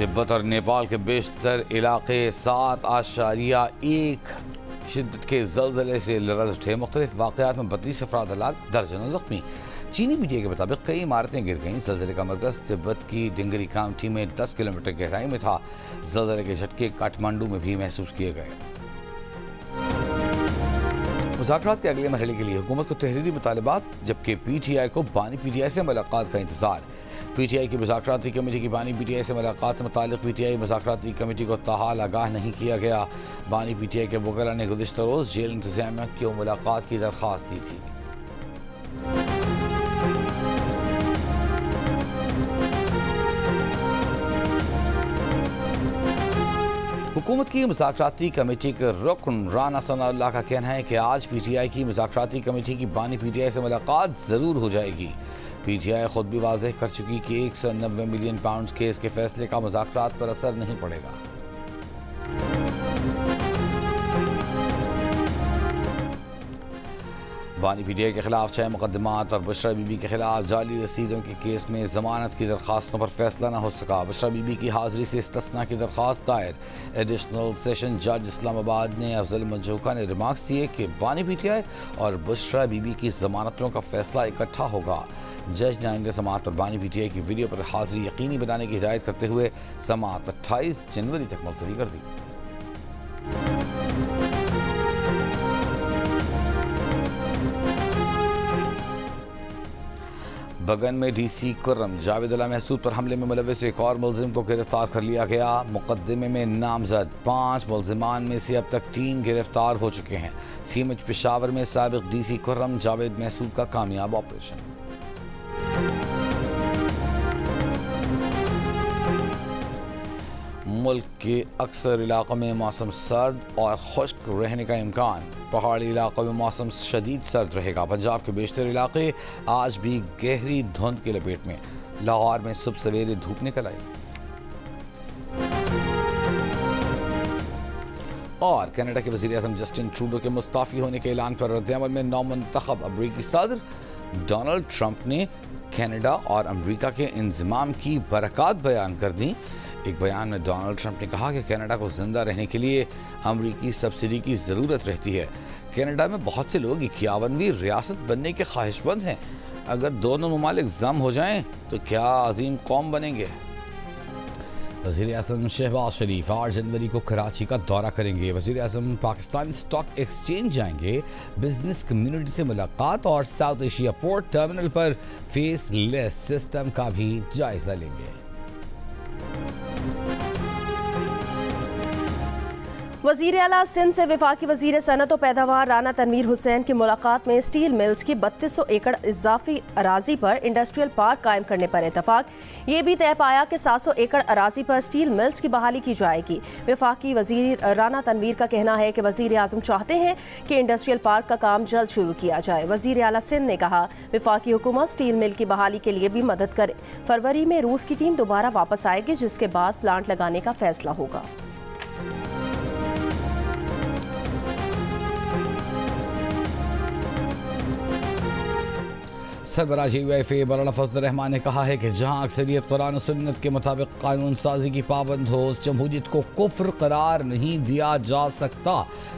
तिब्बत और नेपाल के बेशतर इलाके 7.1 शिद्दत के ज़लज़ले से लरज़ उठे। मुख्तलिफ वाक़यात में 32 अफराद हलाक, दर्जनों ज़ख्मी। चीनी मीडिया के मुताबिक कई इमारतें गिर गईं। ज़लज़ले का मरकज़ तिब्बत की डिंगरी काउंटी में 10 किलोमीटर गहराई में था। ज़लज़ले के झटके काठमांडू में भी महसूस किए गए। मुज़ाकरात के अगले मरहले के लिए हुकूमत को तहरीरी मुतालबात, जबकि PTI को बानी PTI से मुलाकात का इंतजार। PTI की मुज़ाकराती कमेटी की बानी PTI से मुलाकात से मुताल्लिक़ PTI मुज़ाकराती कमेटी को ताहाल आगाह नहीं किया गया। बानी PTI के वकला ने गुज़िश्ता रोज़ जेल इंतज़ामिया को मुलाकात की दरख्वास्त दी थी। हुकूमत की मुज़ाकराती कमेटी के रुकन राना सनाउल्लाह का कहना है कि आज PTI की मुज़ाकराती कमेटी की बानी PTI से मुलाकात ज़रूर हो जाएगी। PTI खुद भी वाज़ेह कर चुकी कि 190 मिलियन पाउंड केस के फैसले का मुज़ाकरात पर असर नहीं पड़ेगा। बानी PTI के खिलाफ 6 मुकदमात और बुशरा बीबी के खिलाफ जाली रसीदों के केस में जमानत की दरख्वास्तों पर फैसला न हो सका। बुशरा बीबी की हाजिरी से इस्तिस्ना की दरख्वास्त दायर। एडिशनल सेशन जज इस्लामाबाद ने अफजल मंजूका ने रिमार्क्स दिए कि बानी PTI और बुशरा बीबी की जमानतों का फैसला इकट्ठा होगा। जज ने आइंदा समाअत पर बानी PTI की वीडियो पर हाजिरी यकीनी बनाने की हिदायत करते हुए समाअत 28 जनवरी तक मुलतवी कर दी। बगन में DC कुर्रम जावेद उल्ला महसूद पर हमले में मुलव्विस एक और मुलजिम को गिरफ्तार कर लिया गया। मुकदमे में नामजद 5 मुलजिमान में से अब तक 3 गिरफ्तार हो चुके हैं। CMH पेशावर में साबिक DC कुर्रम जावेद महसूद का कामयाब ऑपरेशन। मुल्क के अक्सर इलाकों में मौसम सर्द और खुश्क रहने का इम्कान। पहाड़ी इलाकों में मौसम शदीद सर्द रहेगा। पंजाब के बेशतर इलाके आज भी गहरी धुंध की लपेट में। लाहौर में सुबह सवेरे धूप निकल आई। और कनाडा के वज़ीर-ए-आज़म जस्टिन ट्रूडो के मुस्ताफ़ी होने के ऐलान पर रद्द-ए-अमल में नौमुंतखब अमरीकी सदर डोनाल्ड ट्रंप ने कनाडा और अमरीका के इंज़माम की बरकत बयान कर दी। एक बयान में डोनाल्ड ट्रंप ने कहा कि कनाडा को जिंदा रहने के लिए अमरीकी सब्सिडी की ज़रूरत रहती है। कनाडा में बहुत से लोग 51वीं रियासत बनने के ख्वाहिशमंद हैं। अगर दोनों ममालिक जम हो जाएं तो क्या अजीम कौम बनेंगे। वज़ीर-ए-आज़म शहबाज शरीफ 8 जनवरी को कराची का दौरा करेंगे। वज़ीर-ए-आज़म पाकिस्तान स्टॉक एक्सचेंज जाएंगे। बिजनेस कम्युनिटी से मुलाकात और साउथ एशिया पोर्ट टर्मिनल पर फेसलेस सिस्टम का भी जायजा लेंगे। वज़ीर आला सिंध से वफाकी वज़ीर सनत और पैदावार राना तनवीर हुसैन की मुलाकात में स्टील मिल्स की 3200 एकड़ इजाफी अराजी पर इंडस्ट्रियल पार्क कायम करने पर इतफाक। ये भी तय पाया कि 700 एकड़ अराजी पर स्टील मिल्स की बहाली की जाएगी। वफाकी वज़ीर राना तनवीर का कहना है कि वज़ीर आज़म चाहते हैं कि इंडस्ट्रियल पार्क का काम जल्द शुरू किया जाए। वज़ीर आला सिंध ने कहा वफाकी हुकूमत स्टील मिल की बहाली के लिए भी मदद करे। फरवरी में रूस की टीम दोबारा वापस आएगी, जिसके बाद प्लांट लगाने का फैसला होगा। सरबराह UFA मौलाना फजल रहमान ने कहा है कि जहां अक्सरियत कुरान और सुन्नत के मुताबिक कानून साजी की पाबंद हो, जमहूरियत को कुफ्र करार नहीं दिया जा सकता।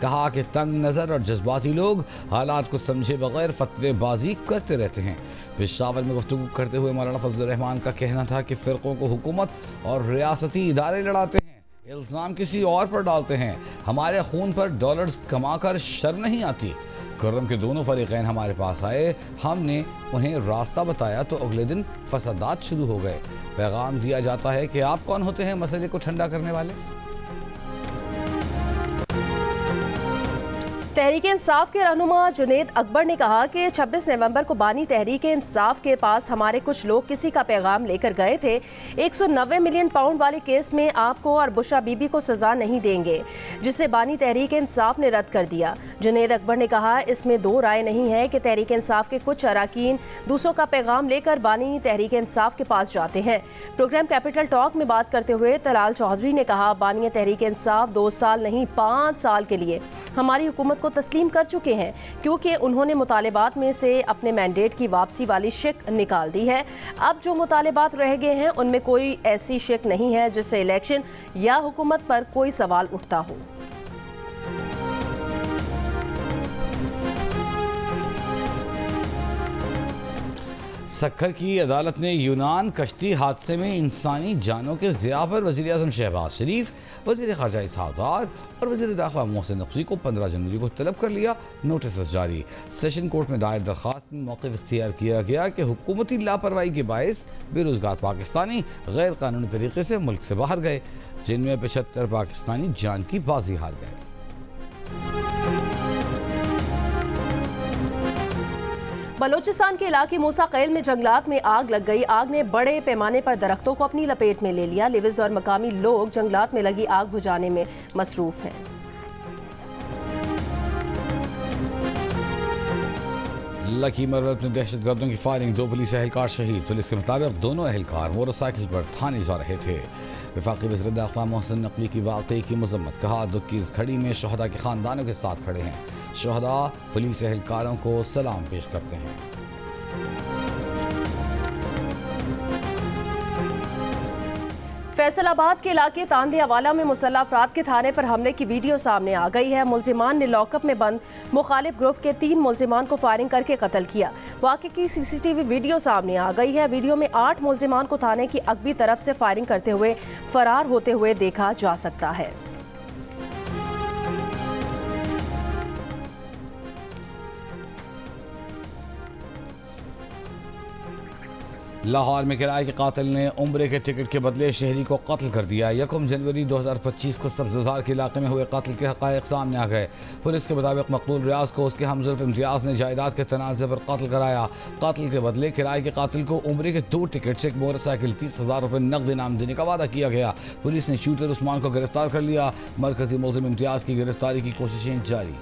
कहा कि तंग नज़र और जज्बाती लोग हालात को समझे बगैर फतवेबाजी करते रहते हैं। पेशावर में गुफ्तगू करते हुए मौलाना फजल रहमान का कहना था कि फ़िरक़ों को हुकूमत और रियासती इदारे लड़ाते हैं, इल्ज़ाम किसी और पर डालते हैं। हमारे खून पर डॉलर्स कमाकर शर्म नहीं आती। कुर्रम के दोनों फरीक़ैन हमारे पास आए, हमने उन्हें रास्ता बताया तो अगले दिन फसादात शुरू हो गए। पैगाम दिया जाता है कि आप कौन होते हैं मसले को ठंडा करने वाले। तहरीक इंसाफ के रहनुमा जुनेद अकबर ने कहा कि 26 नवंबर को बानी तहरीक इंसाफ के पास हमारे कुछ लोग किसी का पैगाम लेकर गए थे। 190 मिलियन पाउंड वाले केस में आपको और बुशरा बीबी को सजा नहीं देंगे, जिसे बानी तहरीक इंसाफ ने रद्द कर दिया। जुनेद अकबर ने कहा इसमें दो राय नहीं है कि तहरीक इंसाफ के कुछ अरकान दूसरों का पैगाम लेकर बानी तहरीक इंसाफ के पास जाते हैं। प्रोग्राम कैपिटल टॉक में बात करते हुए तलाल चौधरी ने कहा बानी तहरीक इंसाफ 2 साल नहीं 5 साल के लिए हमारी हुकूमत को को तस्लीम कर चुके हैं, क्योंकि उन्होंने मुतालिबात में से अपने मैंडेट की वापसी वाली शिक निकाल दी है। अब जो मुतालिबात रह गए हैं उनमें कोई ऐसी शिक नहीं है जिससे इलेक्शन या हुकूमत पर कोई सवाल उठता हो। सक्खर की अदालत ने यूनान कश्ती हादसे में इंसानी जानों के ज़िया पर वज़ीर आज़म शहबाज शरीफ, वज़ीर ख़ारजा इसहाक़ दार और वज़ीर दाखिला मोहसिन नक़वी को 15 जनवरी को तलब कर लिया। नोटिस जारी। सेशन कोर्ट में दायर दरख्वास्त में मौक़िफ़ इख्तियार किया गया कि हुकूमती लापरवाही के बायस बेरोज़गार पाकिस्तानी गैर कानूनी तरीके से मुल्क से बाहर गए, जिनमें 75 पाकिस्तानी जान की बाजी हार गए। बलोचिस्तान के इलाके मूसा कैल में जंगलात में आग लग गई। आग ने बड़े पैमाने पर दरख्तों को अपनी लपेट में ले लिया। लिविज और मकामी लोग जंगलात में लगी आग बुझाने में मसरूफ हैं। लकी मरवत में दहशतगर्दों की फायरिंग, 2 पुलिस एहलकार शहीद। पुलिस के मुताबिक दोनों एहलकार मोटरसाइकिल पर थाने जा रहे थे। वफाकी वज़ीर दाखिला मोहसिन नक़वी की वाक़ई की मज़म्मत, कहा दुख की इस घड़ी में शहदा के ख़ानदानों के साथ खड़े हैं। शहदा पुलिस एहलकारों को सलाम पेश करते हैं। फैसलाबाद के इलाके तांदियावाला में मुसल्लह अफराद के थाने पर हमले की वीडियो सामने आ गई है। मुलजिमान ने लॉकअप में बंद मुखालिफ ग्रुप के 3 मुलजिमान को फायरिंग करके कत्ल किया। वाक़े की सीसीटीवी वीडियो सामने आ गई है। वीडियो में 8 मुलजिमान को थाने की अगबी तरफ से फायरिंग करते हुए फरार होते हुए देखा जा सकता है। लाहौर में किराए के कातिल ने उम्रे के टिकट के बदले शहरी को कत्ल कर दिया। 1 जनवरी 2025 को सब्ज़ार के इलाके में हुए कत्ल के हक़ाइक़ सामने आ गए। पुलिस के मुताबिक मकतूल रियाज को उसके हमज़ुल्फ़ इम्तियाज़ ने जायदाद के तनाज़े पर कत्ल कराया। कत्ल के बदले किराए के कातिल को उम्रे के 2 टिकट से एक मोटरसाइकिल 30,000 रुपये नकद इनाम देने का वादा किया गया। पुलिस ने शूटर उस्मान को गिरफ्तार कर लिया। मरकज़ी मुलज़िम इम्तियाज़ की गिरफ्तारी की कोशिशें जारी।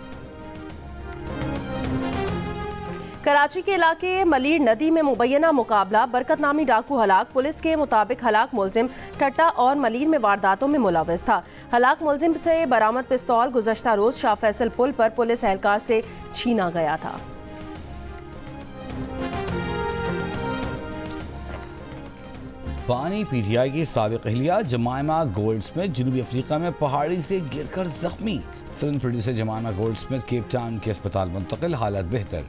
कराची के इलाके मलीर नदी में मुबैना मुकाबला, बरकत नामी डाकू हलाक। पुलिस के मुताबिक हलाक मुलजिम टट्टा और मलीर में वारदातों में मुलव्वस था। हलाक मुलजिम से बरामद पिस्तौल गुज़श्ता रोज शाह फैसल पुल पर पुलिस एहलकार से छीना गया था। बानी PTI की साबिक अहलिया जमाइमा गोल्डस्मिथ जनूबी अफ्रीका में पहाड़ी से गिरकर जख्मी। Film producer जमाइमा Goldsmith Cape Town के अस्पताल मुंतकिल, हालत बेहतर।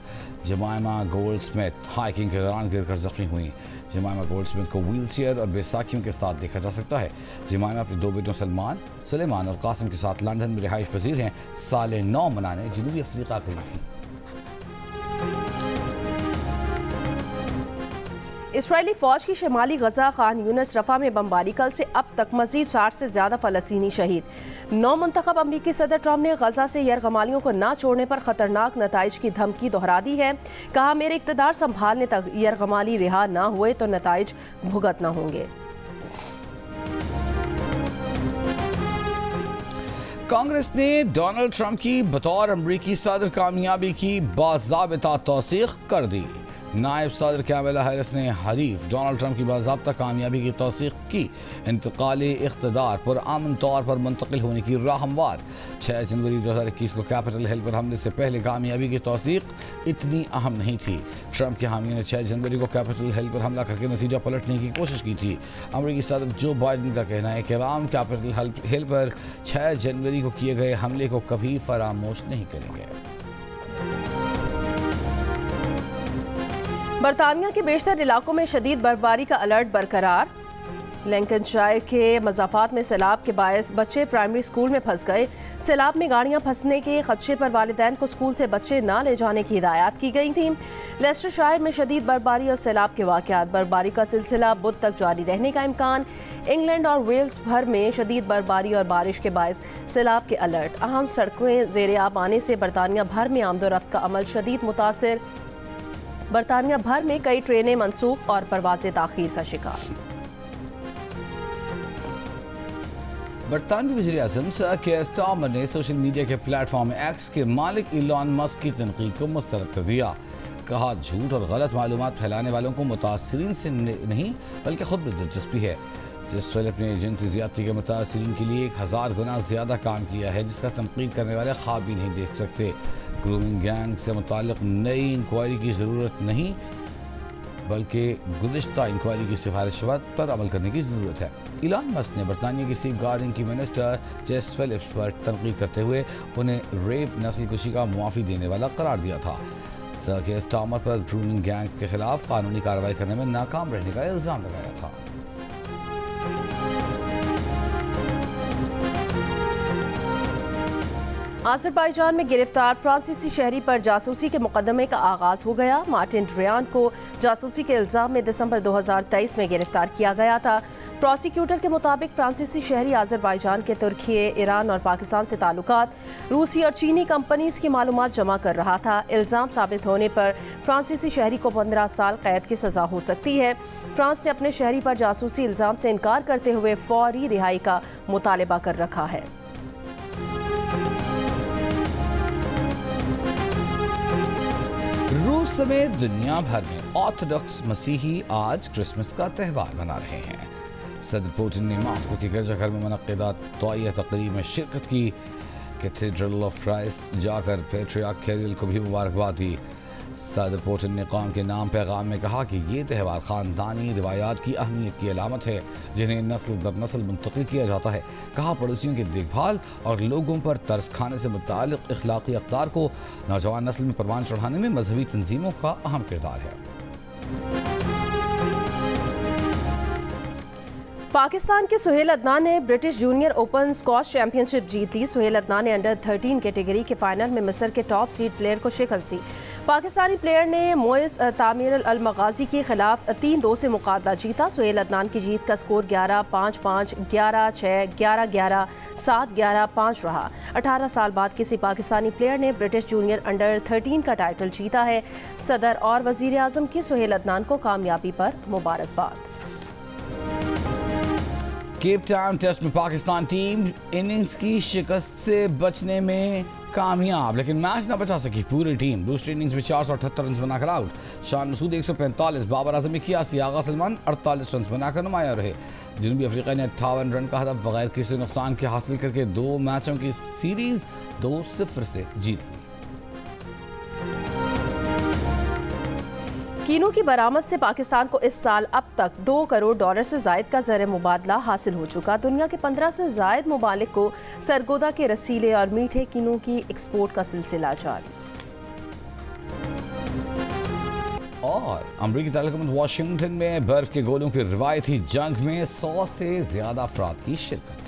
जमाइमा गोल्डस्मिथ हाइकिंग के दौरान गिरकर जख्मी हुई। जमाइमा गोल्डस्मिथ को व्हील चेयर और बैसाखियों के साथ देखा जा सकता है। जमाइमा अपने 2 बेटों सलमान, सुलेमान और कासिम के साथ लंदन में रिहाइश पजीर हैं। साल 9 मनाने जनूबी अफ्रीका गई थी। इसराइली फौज की शिमाली गजा खान यूनिस रफा में बमबारी, कल से अब तक मजीद 60 से ज्यादा फलस्तीनी शहीद। 9 मुंतखब अमरीकी सदर ट्रंप ने गजा से यरगमालियों को न छोड़ने पर खतरनाक नताइज की धमकी दोहरा दी है। कहा, मेरे इक़्तिदार संभालने तक यरगमाली रिहा न हुए तो नताइज भुगतना होंगे। कांग्रेस ने डोनाल्ड ट्रंप की बतौर अमरीकी सदर कामयाबी की बाज़ाबिता तौसीक़ कर दी। नायब सदर कैमला हैरिस ने हरीफ डोनाल्ड ट्रंप की बाज़ाब्ता कामयाबी की तौसीक़ की। इंतकाली इक़्तिदार पुरअमन तौर पर मुंतकिल होने की राह हमवार। 6 जनवरी 2021 को कैपिटल हिल पर हमले से पहले कामयाबी की तौसीक़ इतनी अहम नहीं थी। ट्रंप के हामियों ने 6 जनवरी को कैपिटल हिल पर हमला करके नतीजा पलटने की कोशिश की थी। अमरीकी सदर जो बाइडन का कहना है कि अवाम कैपिटल हिल पर 6 जनवरी को किए गए हमले को कभी फरामोश नहीं करेंगे। बरतानिया के बेशतर इलाकों में शदीद बर्फबारी का अलर्ट बरकरार। लैंकनशायर के मज़ाफ़ात में सैलाब के बायस बच्चे प्राइमरी स्कूल में फंस गए। सैलाब में गाड़ियां फंसने के खदशे पर वालिदैन को स्कूल से बच्चे ना ले जाने की हिदायत की गई थी। लेस्टरशायर में शदीद बर्फबारी और सैलाब के वाक़यात, बर्फबारी का सिलसिला बुध तक जारी रहने का इम्कान। इंग्लैंड और वेल्स भर में शदीद बर्फबारी और बारिश के बायस सैलाब के अलर्ट। अहम सड़कें ज़ेर-ए-आब आने से बरतानिया भर में आमदोरफ्त का अमल शदीद मुतासिर। बरतानिया भर में कई ट्रेनें मनसूख और परवाज़ें ताख़ीर का शिकार। बरतानवी वज़ीर आज़म सर केयर स्टारमर ने सोशल मीडिया के प्लेटफॉर्म एक्स के मालिक इलॉन मस्क की तनकीद को मुस्तरद कर दिया। कहा, झूठ और गलत मालूमात फैलाने वालों को मुतासिरीन से नहीं बल्कि खुद में दिलचस्पी है। जेस फिलिप ने जिनसी ज्यादती के मुतासिरीन के लिए 1000 गुना ज़्यादा काम किया है, जिसका तनकीद करने वाले ख्वाब भी नहीं देख सकते। ग्रूमिंग गैंग से मुताल्लिक नई इंक्वायरी की ज़रूरत नहीं, बल्कि गुज़िश्ता इंक्वायरी की सिफारिशात पर अमल करने की ज़रूरत है। इलान मस्क ने बरतानिया की सेफ गार्डिंग की मिनिस्टर जेस फिलिप्स पर तनकीद करते हुए उन्हें रेप, नस्ल कुशी का मुआफ़ी देने वाला करार दिया था। सर केयर स्टार्मर पर ग्रूमिंग गैंग के खिलाफ कानूनी कार्रवाई करने में नाकाम रहने का इल्ज़ाम लगाया था। आज़रबाईजान में गिरफ्तार फ्रांसीसी शहरी पर जासूसी के मुकदमे का आगाज हो गया। मार्टिन ड्रियान को जासूसी के इल्जाम में दिसंबर 2023 में गिरफ्तार किया गया था। प्रोसिक्यूटर के मुताबिक फ्रांसीसी शहरी आज़रबाईजान के तुर्की, ईरान और पाकिस्तान से ताल्लुकात, रूसी और चीनी कंपनीज की मालूमात जमा कर रहा था। इल्जाम साबित होने पर फ्रांसीसी शहरी को 15 साल कैद की सजा हो सकती है। फ्रांस ने अपने शहरी पर जासूसी इल्जाम से इनकार करते हुए फौरी रिहाई का मुतालबा कर रखा है। रूस समेत दुनिया भर में ऑर्थोडॉक्स मसीही आज क्रिसमस का त्यौहार मना रहे हैं। सदर पुतिन ने मॉस्को के गिरजाघर में मुनक्किदा तोइया तकरीब में शिरकत की। कैथेड्रल ऑफ क्राइस्ट जाकर पैट्रियार्क किरिल को भी मुबारकबाद दी। सदर पुतिन ने कौम के नाम पैगाम में कहा कि ये त्यौहार ख़ानदानी रिवायात की अहमियत की अलामत है, जिन्हें नस्ल दर नस्ल मुंतकिल किया जाता है। कहा पड़ोसियों की देखभाल और लोगों पर तरस खाने से मुताल्लिक़ इखलाक़ी अक़दार को नौजवान नस्ल में परवान चढ़ाने में मजहबी तंजीमों का अहम किरदार है। पाकिस्तान के सुहेल अदनान ने British junior open squash championship जीत ली। सुहेल अदनान ने अंडर 13 कैटेगरी के फाइनल में मिस्र के टॉप सीड प्लेयर को शिकस्त दी। पाकिस्तानी प्लेयर ने मोइस तामीर अल मगाजी के खिलाफ 3-2 से मुकाबला जीता। सुहेल अदनान की जीत का स्कोर 11-5-5, 11-6, 11-11, 7-11, 5 रहा। 18 साल बाद किसी पाकिस्तानी प्लेयर ने ब्रिटिश जूनियर अंडर 13 का टाइटल जीता है। सदर और वजीर आजम की सुहेल अदनान को कामयाबी पर मुबारकबाद। केप टाउन टेस्ट में पाकिस्तान टीम इनिंग्स की शिकस्त से बचने में कामयाब, लेकिन मैच न बचा सकी पूरी टीम। दूसरी इनिंग्स में 478 रन बनाकर आउट। शान मसूद 145, बाबर आजम 81, आगा सलमान 48 रन बनाकर नुमाया रहे। जनूबी अफ्रीका ने 58 रन का हदफ बगैर किसी नुकसान के हासिल करके 2 मैचों की सीरीज 2-0 से जीत ली। कीनू की बरामद से पाकिस्तान को इस साल अब तक $2 करोड़ से जायद का ज़र मुबादला हासिल हो चुका। दुनिया के 15 से जायद ममालिक को सरगोदा के रसीले और मीठे कीनू की एक्सपोर्ट का सिलसिला जारी। और अमरीकी दारकूमत वाशिंगटन में बर्फ के गोलों की रिवायती जंग में 100 से ज्यादा अफराद की शिरकत।